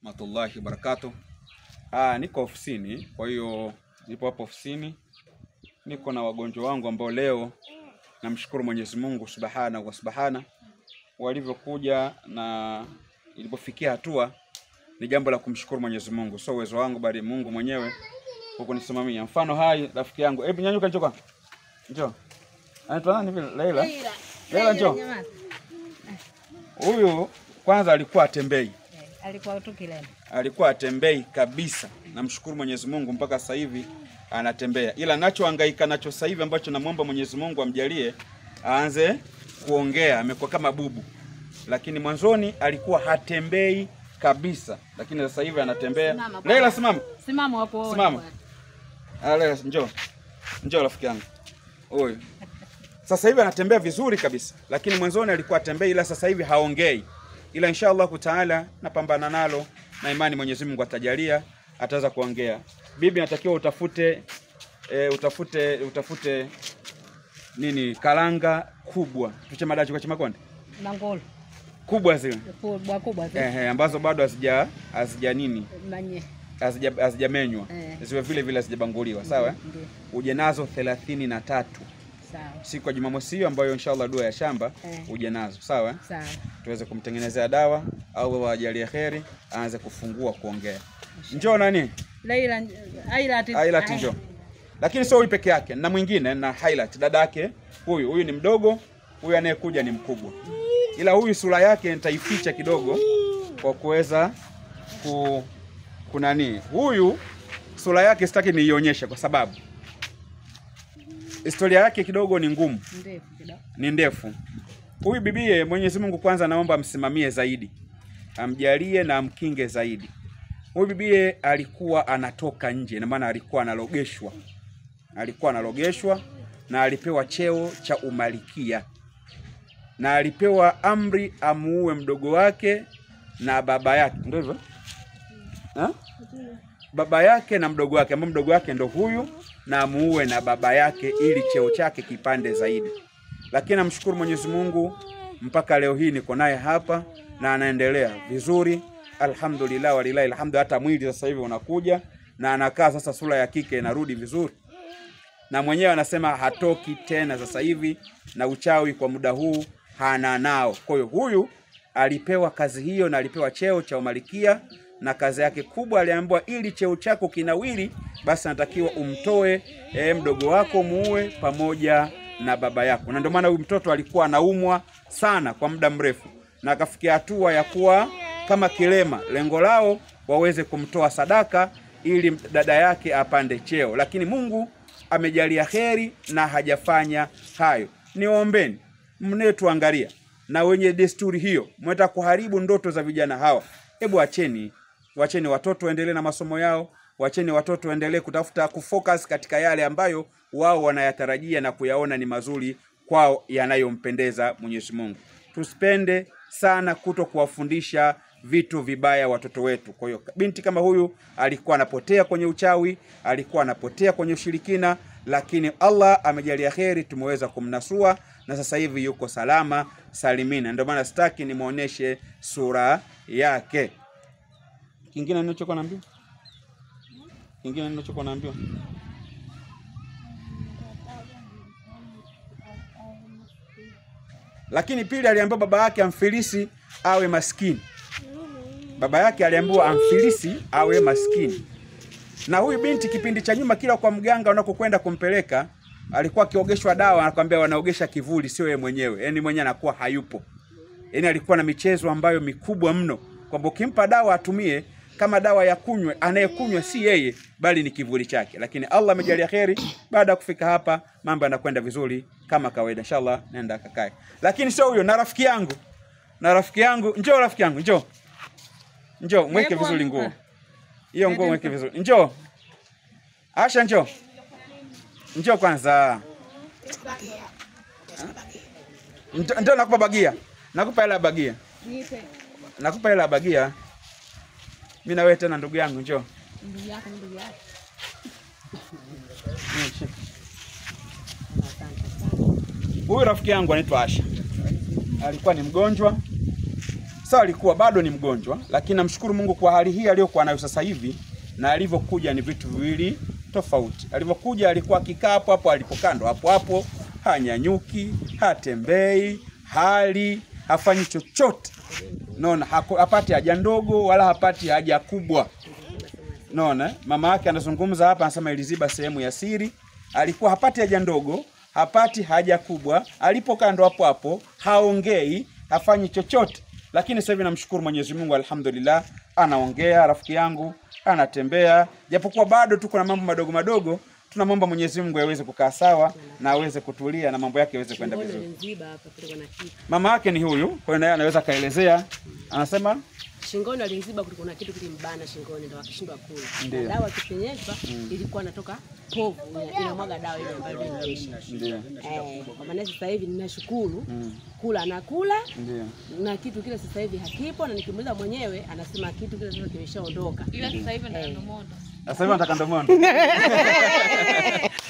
warahmatullahi wabarakatuh. Niko ofisini, kwa hiyo nipo hapo ofisini. Niko na wagonjwa wangu ambao leo namshukuru Mwenyezi Mungu Subhanahu wa Subhana walivyokuja na ilipofikia hatua ni jambo la kumshukuru Mwenyezi Mungu. Sio uwezo wangu bali Mungu mwenyewe kunisimamia. Mfano hai rafiki yangu. Hebu nyanyuka njoo. Njoo. Anaitwa nani vile? Laila. Laila njoo. Huyu kwanza alikuwa atembei. Alikuwa tu kilema. Alikuwa atembei kabisa. Namshukuru Mwenyezi Mungu mpaka sasa hivi anatembea. Ila nachohangaika nacho sasa hivi ambacho namuomba Mwenyezi Mungu amjalie aanze kuongea, amekuwa kama bubu. Lakini mwanzoni alikuwa hatembei kabisa, lakini sasa hivi anatembea. Laila simama. Simama hapo. Simama. Laila njoo. Njoo rafiki yangu. Oi. Sasa hivi anatembea vizuri kabisa, lakini mwanzoni alikuwa atembei, ila sasa hivi haongei. Ila inshallah taala napambana nalo na imani Mwenyezi Mungu atajalia ataanza kuongea. Bibi natakiwa utafute nini karanga kubwa. Tuche madachi kwa Chimakonde. Mangolo. Kubwa zile. Kubwa zile. Ambazo bado hazija nini? Manye. Hazijamenywa. Ziwe vile vile hazijabanguliwa, sawa? Uje nazo 33. Sawa. Siku ya Jumamosi hiyo ambayo inshallah dua ya shamba uje nazo, sawa? Sawa. Tuweze kumtengenezea dawa au wajalie kheri aanze kufungua kuongea. Njoo nani? Laila Highlight njoo. Lakini sio huyu peke yake, na mwingine na Highlight dadake. Huyu ni mdogo, huyu anayekuja ni mkubwa. Ila huyu sura yake nitaificha kidogo kwa kuweza kunani. Huyu sura yake sitaki niionyeshe kwa sababu historia yake kidogo ni ngumu. Ndefu kidogo. Ni ndefu. Huyu bibie Mwenyezi Mungu kwanza naomba amsimamie zaidi. Amjalie na amkinge zaidi. Huyu bibie alikuwa anatoka nje, na maana alikuwa analogeshwa. Alikuwa analogeshwa na alipewa cheo cha umalikia. Na alipewa amri amuue mdogo wake na baba yake. Ndio hivyo? Baba yake na mdogo wake, ambao mdogo wake ndo huyu, na amuue na baba yake ili cheo chake kipande zaidi. Lakini namshukuru Mwenyezi Mungu mpaka leo hii niko naye hapa na anaendelea vizuri. Alhamdulillah walilahi alhamdu, hata mwili sasa hivi unakuja na anakaa sasa, sura ya kike inarudi vizuri. Na mwenyewe anasema hatoki tena sasa hivi, na uchawi kwa muda huu hana nao. Kwa hiyo huyu alipewa kazi hiyo na alipewa cheo cha umalikia, na kazi yake kubwa aliambiwa ili cheo chako kinawili basi natakiwa umtoe mdogo wako muue pamoja na baba yako. Na ndio maana huyu mtoto alikuwa anaumwa sana kwa muda mrefu, na akafikia hatua ya kuwa kama kilema. Lengo lao waweze kumtoa sadaka ili dada yake apande cheo, lakini Mungu amejalia kheri na hajafanya hayo. Niwaombeni mnetuangalia na wenye desturi hiyo, mweta kuharibu ndoto za vijana hawa. Hebu wacheni watoto waendelee na masomo yao, wacheni watoto waendelee kufocus katika yale ambayo wao wanayatarajia na kuyaona ni mazuri kwao, yanayompendeza Mwenyezi Mungu. Tusipende sana kuto kuwafundisha vitu vibaya watoto wetu. Kwa hiyo binti kama huyu alikuwa anapotea kwenye uchawi, alikuwa anapotea kwenye ushirikina, lakini Allah amejalia kheri, tumeweza kumnasua na sasa hivi yuko salama salimina. Ndio maana sitaki nimuoneshe sura yake. Kingine ninachokuwa naambiwa? Lakini pili aliambiwa baba yake amfilisi awe maskini. Baba yake aliambiwa amfilisi awe maskini. Na huyu binti kipindi cha nyuma kila kwa mganga unakokwenda kumpeleka alikuwa akiogeshwa dawa, anakuambia wanaogesha kivuli, sio yeye mwenyewe. Yaani mwenyewe anakuwa hayupo. Yaani alikuwa na michezo ambayo mikubwa mno, kwamba ukimpa dawa atumie kama dawa ya kunywe, anayekunywa si yeye bali ni kivuli chake. Lakini Allah amejalia kheri, baada ya kufika hapa mambo yanakwenda vizuri kama kawaida. Inshallah nenda kakae. Lakini sio huyo, na rafiki yangu, njoo rafiki yangu, njoo. Njoo mweke vizuri nguo. Hiyo nguo mweke vizuri. Njoo. Asha njoo. Njoo kwanza. Ndio nakupa bagia. Nakupa hela bagia. Nipe. Nakupa hela bagia. Mimi na wewe tena ndugu yangu, njoo. Ndugu yako. Huyu rafiki yangu anaitwa Asha. Alikuwa ni mgonjwa. Sawa, alikuwa bado ni mgonjwa, lakini namshukuru Mungu kwa hali hii aliyokuwa nayo sasa hivi na alivyokuja ni vitu viwili tofauti. Alivyokuja alikuwa akikaa hapo hapo alipokando hapo hapo, hanyanyuki, hatembei, hali hafanyi chochote. Naona hapati haja ndogo wala hapati haja kubwa. Naona mama yake anazungumza hapa, anasema iliziba sehemu ya siri. Alikuwa hapati haja ndogo, hapati haja kubwa, alipokando hapo hapo, haongei, hafanyi chochote. Lakini sasa hivi namshukuru Mwenyezi Mungu, alhamdulillah, anaongea, rafiki yangu, anatembea. Japokuwa bado tuko na mambo madogo madogo, tunamwomba Mwenyezi Mungu aweze kukaa sawa na aweze kutulia na mambo yake yaweze kwenda vizuri. Mama yake ni huyu, kwa hiyo naye anaweza kaelezea. Anasema shingoni aliziba, kulikuwa na kitu kilimbana shingoni, ndio akishindwa kula. Dawa kipenyeshwa ilikuwa natoka povu, inamwaga dawa ile ambayo inaisha. Ndio. Kwa maana sasa hivi ninashukuru, kula na kula. Ndio. Na kitu kile sasa hivi hakipo, na nikimuuliza mwenyewe anasema kitu kile sasa kimeshaondoka. Ila sasa hivi ndio ndomondo. Sasa hivi nataka ndomondo.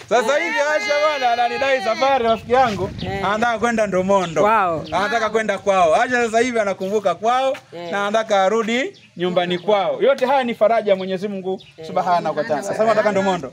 Sasa hivi Asha bwana ananidai safari, rafiki yangu, anataka kwenda Ndomondo. Anataka kwenda kwao. Asha sasa hivi anakumbuka kwao na anataka arudi nyumbani kwao. Yote haya ni faraja ya Mwenyezi Mungu Subhanahu wa Ta'ala. Sasa nataka Ndomondo.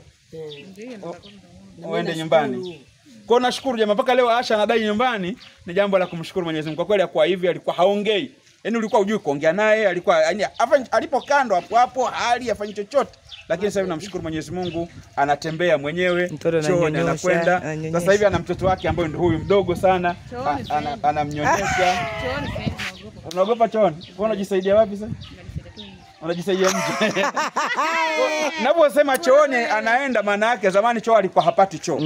Uende nyumbani. Kwa nashukuru jamaa, mpaka leo Asha anadai nyumbani, ni jambo la kumshukuru Mwenyezi Mungu. Kwa kweli kwa hivi alikuwa haongei. Yaani ulikuwa hujui kuongea naye, alikuwa yani alipokando hapo hapo hali afanye chochote. Lakini sasa hivi namshukuru Mwenyezi Mungu, anatembea mwenyewe, chooni anakwenda. Sasa hivi ana mtoto wake ambaye ndio huyu mdogo sana, anamnyonyesha. Unaogopa chooni? Kwa unajisaidia wapi sasa? Unajisaidia nje. Naposema chooni anaenda, maana yake zamani choo alikuwa hapati choo.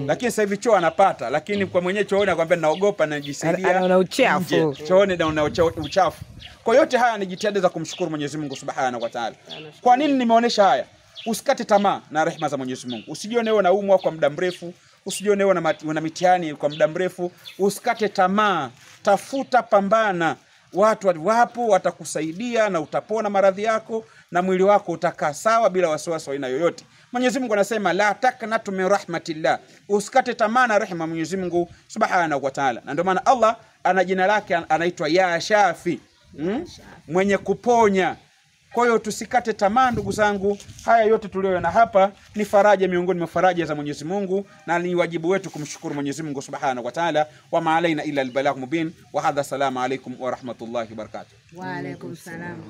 Lakini sasa hivi choo anapata, lakini kwa mwenyewe chooni anakuambia naogopa na najisaidia. Ana uchafu. Chooni na una uchafu. Kwa yote haya ni jitihada za kumshukuru Mwenyezi Mungu Subhanahu wa Ta'ala. Kwa nini nimeonesha haya? Usikate tamaa na rehema za Mwenyezi Mungu. Usijione wewe unaumwa kwa muda mrefu, usijione wewe una mitihani kwa muda mrefu. Usikate tamaa, tafuta, pambana. Watu wapo watakusaidia na utapona maradhi yako na mwili wako utakaa sawa bila wasiwasi aina yoyote. Mwenyezi Mungu anasema la taknatu min rahmatillah. Usikate tamaa na rehema Mwenyezi Mungu Subhanahu wa Ta'ala. Na ndio maana Allah ana jina lake anaitwa ya Shafi. Mwenye kuponya. Kwa hiyo tusikate tamaa ndugu zangu. Haya yote tuliyoona hapa ni faraja miongoni mwa faraja za Mwenyezi Mungu, na ni wajibu wetu kumshukuru Mwenyezi Mungu Subhanahu wa Ta'ala. Wa ma alaina illa albalagh mubin. Wa hadha, salamu alaykum wa rahmatullahi wa barakatuh. Wa alaykum salam.